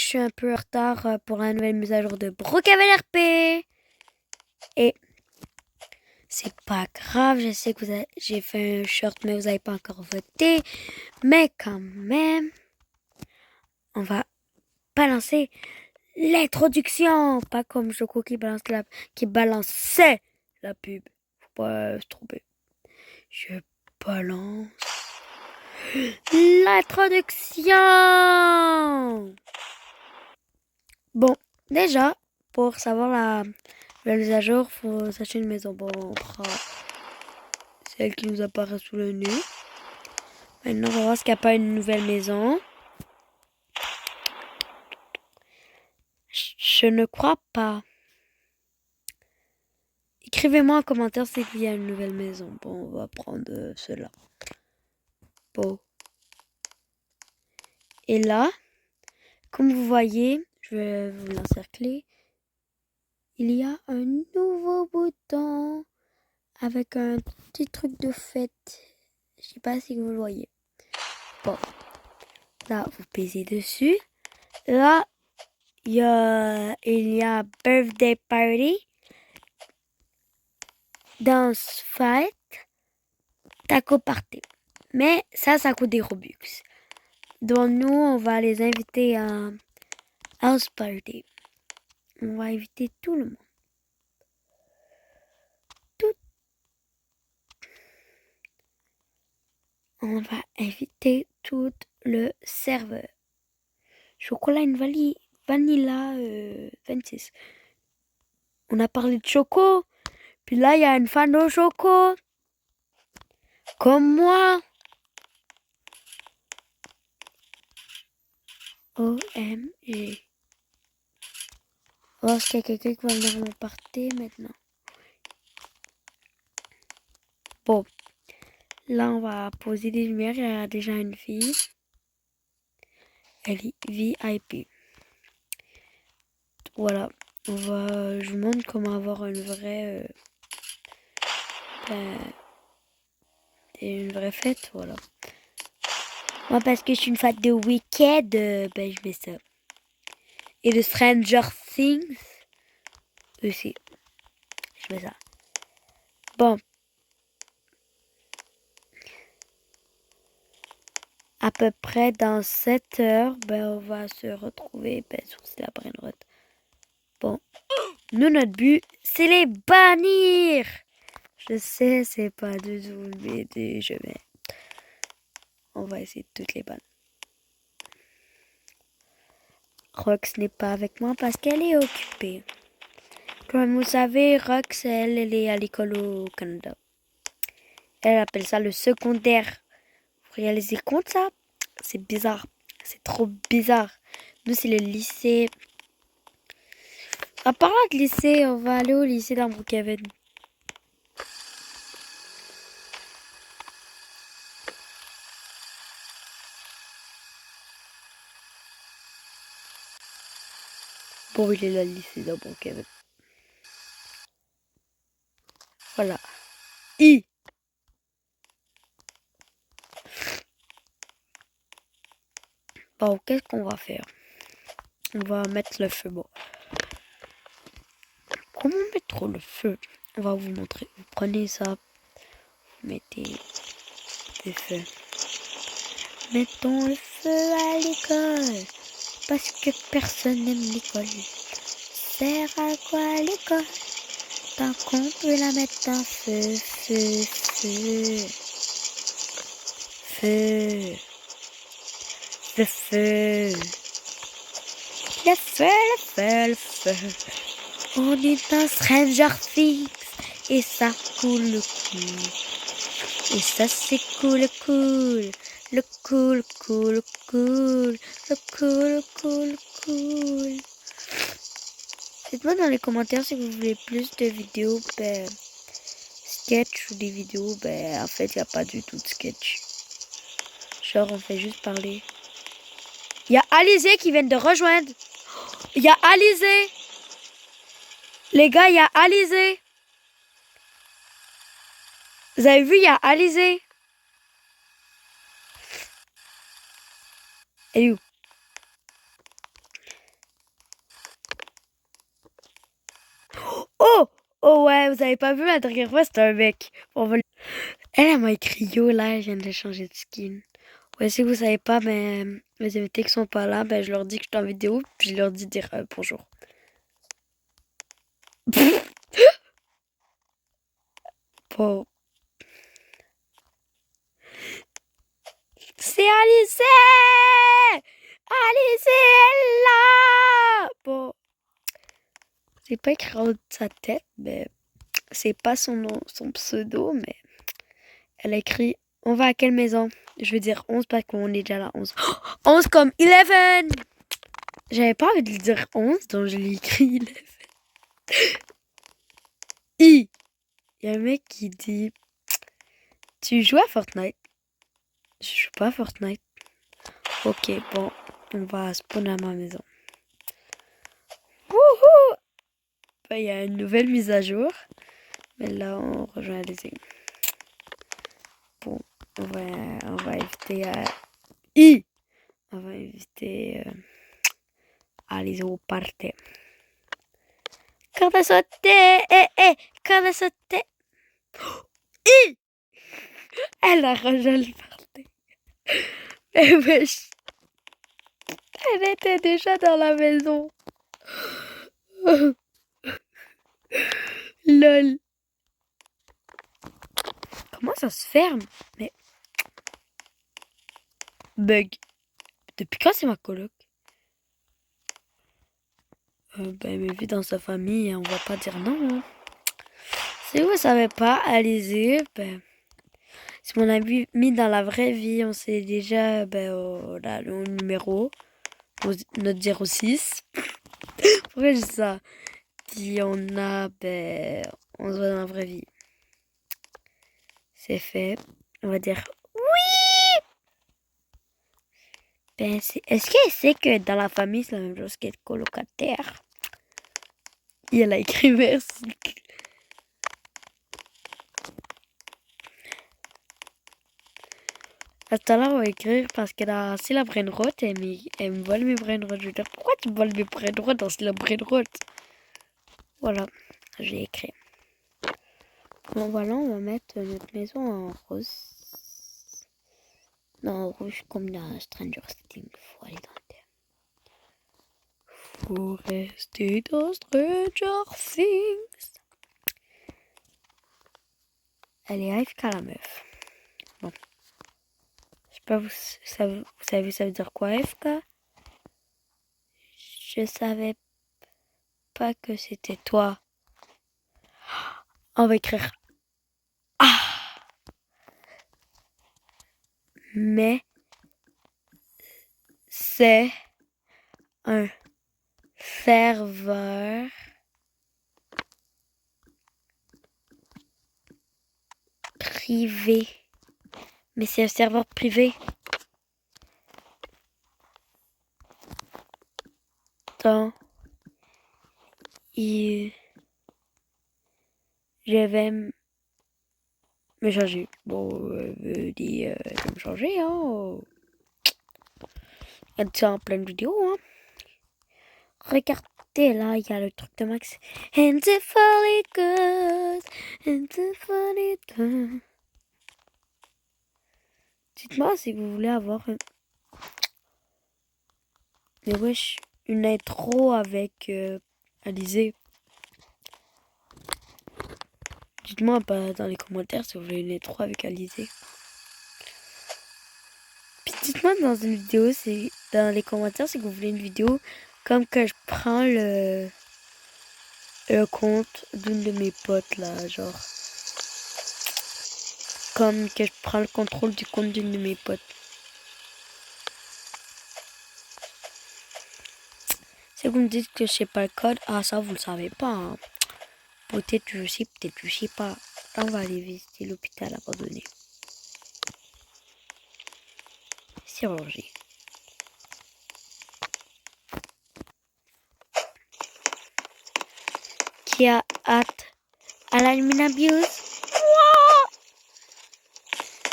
suis un peu en retard pour la nouvelle mise à jour de Brookhaven RP. Et c'est pas grave, je sais que j'ai fait un short, mais vous n'avez pas encore voté. Mais quand même, on va balancer l'introduction. Pas comme Joko qui balançait la pub. Faut pas se tromper. Je balance l'introduction. Bon, déjà, pour savoir la mise à jour, faut s'acheter une maison. Bon, on prend celle qui nous apparaît sous le nez. Maintenant, on va voir s'il n'y a pas une nouvelle maison. Je ne crois pas. Écrivez-moi en commentaire si il y a une nouvelle maison. Bon, on va prendre cela. Bon. Et là, comme vous voyez, je vais vous l'encercler. Il y a un nouveau bouton avec un petit truc de fête. Je sais pas si vous le voyez. Bon. Là, vous pesez dessus. Là, il y a Birthday Party, Dance Fight, Taco Party. Mais ça coûte des Robux. Donc nous, on va les inviter à House Party. On va inviter tout le monde. On va inviter tout le serveur. Chocolat and Vanilla 26. On a parlé de choco. Puis là, il y a une fan de choco. Comme moi. OMG. Oh, est-ce qu'il y a quelqu'un qui va venir mon party maintenant? Bon. Là, on va poser des lumières. Il y a déjà une fille. Elle est VIP. Voilà. Je vous montre comment avoir une vraie fête. Voilà. Moi, parce que je suis une fan de Wicked, je mets ça. Et de Stranger Things aussi. Je mets ça. Bon. À peu près dans 7 heures, on va se retrouver sur la brainrot. Bon. Nous, notre but, c'est les bannir. Je sais, c'est pas du tout le but du jeu, mais on va essayer de toutes les bannir. Rox n'est pas avec moi parce qu'elle est occupée. Comme vous savez, Rox, elle est à l'école au Canada. Elle appelle ça le secondaire. Vous réalisez compte ça? C'est bizarre. C'est trop bizarre. Nous, c'est le lycée. En parlant de lycée, on va aller au lycée dans Brookhaven. Bon, il est là, le lycée dans Brookhaven. Voilà. Bon, qu'est-ce qu'on va faire? On va mettre le feu. Bon. Comment mettre le feu? On va vous montrer. Vous prenez ça. Vous mettez le feu. Mettons le feu à l'école. Parce que personne n'aime l'école. Sert à quoi l'école? Tant qu'on peut la mettre en feu, feu, feu. Feu. Le feu. Le feu, le feu, le feu. On est dans Stranger Things. Et ça coule le cool. Et ça c'est cool, cool. Le cool, cool, cool. Le cool, cool, cool. Dites-moi dans les commentaires si vous voulez plus de vidéos sketch ou des vidéos. En fait, il n'y a pas du tout de sketch. Genre, on fait juste parler. Il y a Alizé qui vient de rejoindre. Il y a Alizé. Les gars, il y a Alizé. Vous avez vu, il y a Alizé. Elle est où? Oh! Oh ouais, vous avez pas vu la dernière fois, c'était un mec. Elle m'a écrit yo là, je viens de changer de skin. Ouais, si vous savez pas, mais mes invités qui sont pas là, ben je leur dis que je suis en vidéo, puis je leur dis dire bonjour. Bon. C'est Alice! Alice est là! Bon. C'est pas écrit en haut de sa tête, mais c'est pas son nom, son pseudo, mais elle a écrit on va à quelle maison? Je veux dire 11 parce qu'on est déjà là 11. 11 comme 11! J'avais pas envie de lui dire 11, donc je l'ai écrit 11. Il y a un mec qui dit tu joues à Fortnite? Je joue pas à Fortnite. Ok, bon, on va spawn à ma maison. Wouhou! Il y a une nouvelle mise à jour. Mais là, on rejoint les îles. Bon, on va éviter à... On va éviter à aller au party. Quand à sauter, quand à sauter. Elle a rejoint le party. Mais wesh, elle était déjà dans la maison. Lol. Comment ça se ferme? Mais... Bug. Depuis quand c'est ma coloc? Ben, mais vu dans sa famille, on va pas dire non. Hein. Si vous savez pas, allez-y. Ben, c'est mon ami dans la vraie vie. On sait déjà on a le numéro. Notre 06. Pourquoi je dis ça? Puis on a... on se voit dans la vraie vie. C'est fait. On va dire oui! Ben, est-ce qu'elle sait que dans la famille, c'est la même chose qu'être colocataire? Et elle a écrit merci. À tout à l'heure, on va écrire parce que dans si la brainrot, elle me vole mes brainrots. Je veux dire, pourquoi tu me voles mes brainrots dans la brainrot? Voilà, j'ai écrit. Bon, voilà, on va mettre notre maison en rose. Non, en rouge comme dans Stranger Things. Faut aller dans le thème. Faut rester dans Stranger Things. Elle est AFK la meuf. Bon. Je sais pas, vous savez, ça veut dire quoi AFK? Je savais pas que c'était toi. On va écrire mais c'est un serveur privé. Mais c'est un serveur privé. Donc, je vais me changer. Bon, je vais me changer, hein. Il y a de ça en pleine vidéo, hein. Regardez, là, il y a le truc de Max. And the funny goes, and the funny goes. Dites-moi si vous voulez avoir mais wesh, une intro avec Alizé. Dites-moi dans les commentaires si vous voulez une intro avec Alizé. Puis dites-moi dans une vidéo, dans les commentaires si vous voulez une vidéo comme que je prends le compte d'une de mes potes là, genre. Comme que je prends le contrôle du compte d'une de mes potes. Si vous me dites que je sais pas le code, ah ça vous le savez pas. Hein. Peut-être je sais, peut-être je sais pas. Là, on va aller visiter l'hôpital abandonné. Chirurgie. Qui a hâte à l'Alminabuse?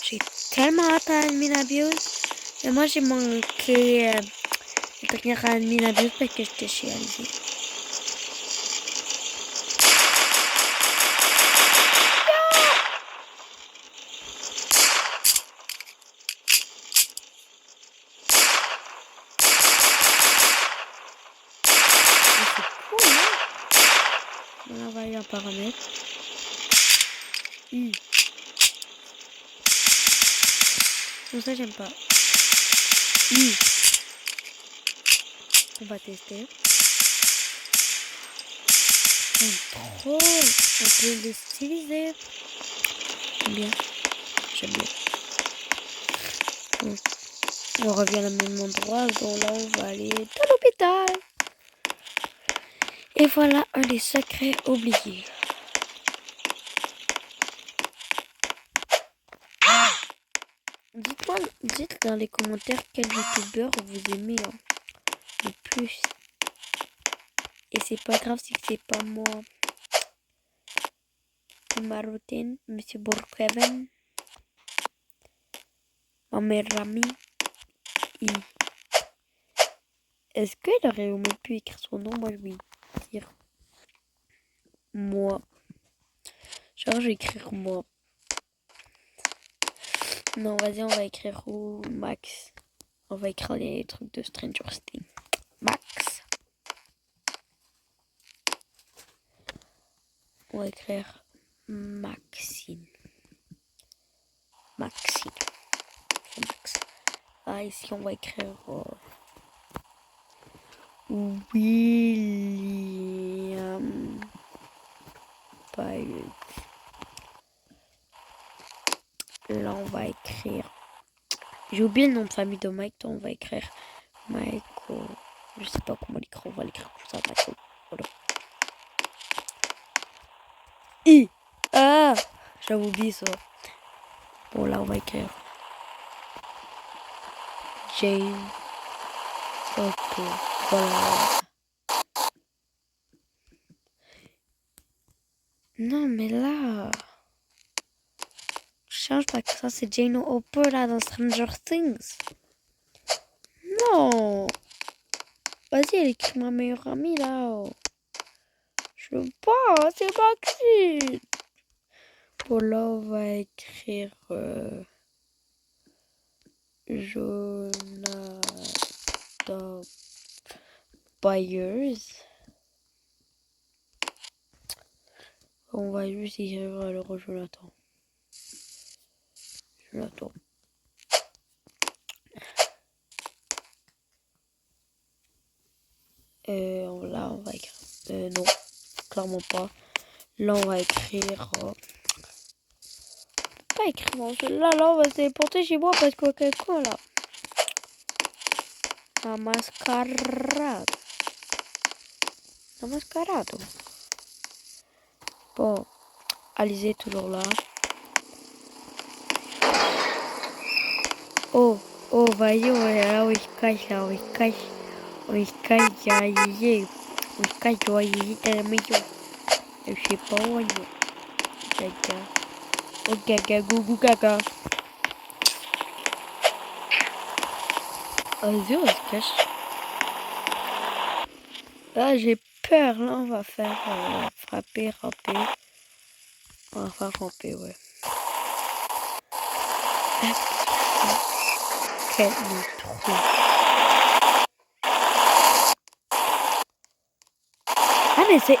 J'ai tellement hâte à l'Alminabuse. Mais moi j'ai manqué de venir à l'Alminabuse parce que j'étais chez Alizé. un paramètre. Bon, ça, j'aime pas. On va tester. Contrôle. On peut le styliser. J'aime bien. On revient à même endroit. Donc là, on va aller dans l'hôpital. Et voilà un des secrets oubliés. Dites dans les commentaires quel youtubeur vous aimez le plus. Et c'est pas grave si c'est pas moi. Ma routine, Monsieur Brookhaven, ma meilleure amie. Est-ce qu'il aurait au moins pu écrire son nom? Moi, je vais dire moi. Genre, je vais écrire moi. Non, vas-y, on va écrire où? Max. On va écrire les trucs de Stranger Things. Max. On va écrire Maxine. Max. Ah, ici, on va écrire William Payet. Là, on va écrire. J'ai oublié le nom de famille de Mike, donc on va écrire Michael. Je sais pas comment l'écrire, on va l'écrire comme ça, Michael. Voilà. Ah, j'avais oublié ça. Bon, là, on va écrire Jane. Ok, voilà. Non, mais là... change parce que ça, c'est Jane Hopper, là, dans Stranger Things. Non. Vas-y, elle écrit ma meilleure amie, là. Je veux pas, c'est Maxine. Bon, là, on va écrire... Jonathan Byers. On va juste écrire alors Jonathan. Jonathan. Là, on va écrire... non, clairement pas. Là, on va écrire... pas écrire dans celui-là. Là, on va se téléporter chez moi parce que quelqu'un, là. La mascarade. La mascarade. Bon. Alizé toujours là. Oh, voyons, là où il se cache, là où il se cache. Où il se cache, il y a Alizé. Où il se cache, il y a Alizé dans la maison. Je sais pas où il est. Gaga. Oh, gaga, gougou, gaga. Vas-y, on se cache. Là, j'ai peur. Là, on va faire frapper, ramper. On va faire ramper, ouais. Quel trou. Ah, mais c'est...